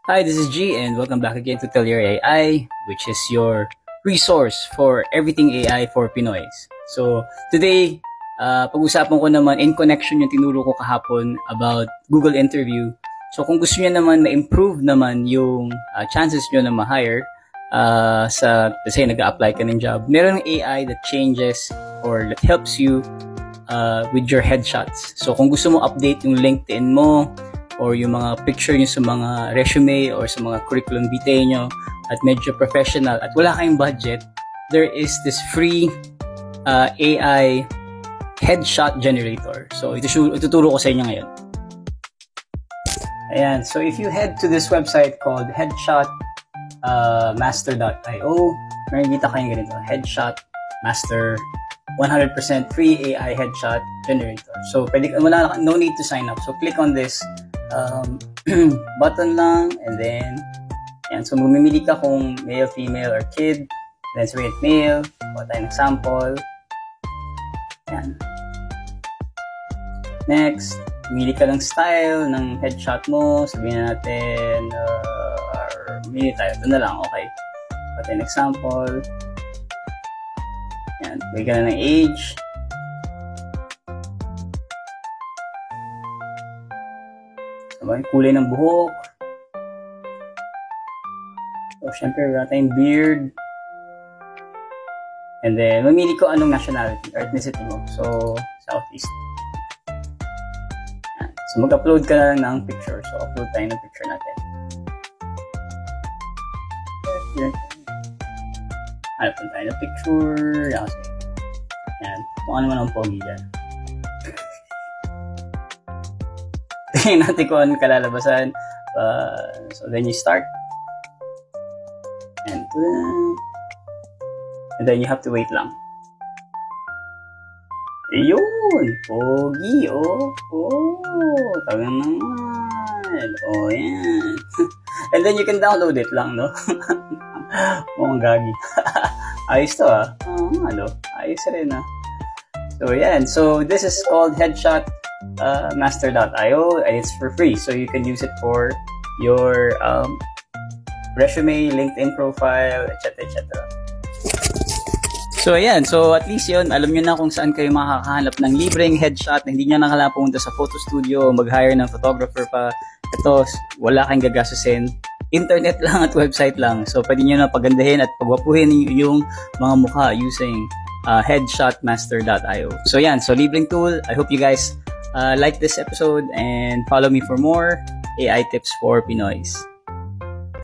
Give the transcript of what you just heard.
Hi, this is G and welcome back again to Tell Your AI, which is your resource for everything AI for Pinoys. So, today, pag-usapan ko naman in connection yung tinuro ko kahapon about Google interview. So, kung gusto niyo naman ma-improve naman yung chances niyo na ma-hire let's say, nag-a-apply ka ng job, meron AI that changes or that helps you with your headshots. So, kung gusto mo update yung LinkedIn mo, or yung mga picture nyo sa mga resume or sa mga curriculum vitae nyo at medyo professional at wala kayong budget, there is this free AI headshot generator. So, ituturo ko sa inyo ngayon. Ayan. So, if you head to this website called headshotmaster.io, may kita kayong ganito. Headshot Master 100% free AI headshot generator. So, no need to sign up. So, click on this button lang, and then yan, so mamimili ka kung male, female, or kid, then sabihin male, kuha tayo ng sample, yan. Next, mamili ka ng style ng headshot mo, sabihin natin mamili tayo, ito na lang, okay, kuha tayo ng sample, yan, bigyan ka na ng age, kulay ng buhok. So, syempre, wala tayong beard. And then, mamili ko anong nationality or ethnicity mo. So, Southeast. Yan. So, mag-upload ka na lang ng picture. So, upload tayo ng picture natin. Hanap tayo ng picture. Yan. Kung ano man ang pogi dyan. Tingnan natin kung anong kalalabasan. So then you start. And then you have to wait lang. Ayun! Pogi, oh! Oh! Tagang naman! Oh, yan! And then you can download it lang, no? Mukhang gagi. Ayos to, ah. Ayos rin, ah. So, yan. So, this is called Headshot master.io, and it's for free, so you can use it for your resume, LinkedIn profile, etc. So ayan, so at least yun, alam nyo na kung saan kayo makakahanap ng libreng headshot na hindi nyo nakala pumunta sa photo studio o mag-hire ng photographer pa. Ito, wala kang gagastusin, internet lang at website lang, so pwede nyo na pagandahin at pagwapuhin yung mga mukha using headshotmaster.io. So yan, so libreng tool. I hope you guys like this episode and follow me for more AI tips for Pinoys.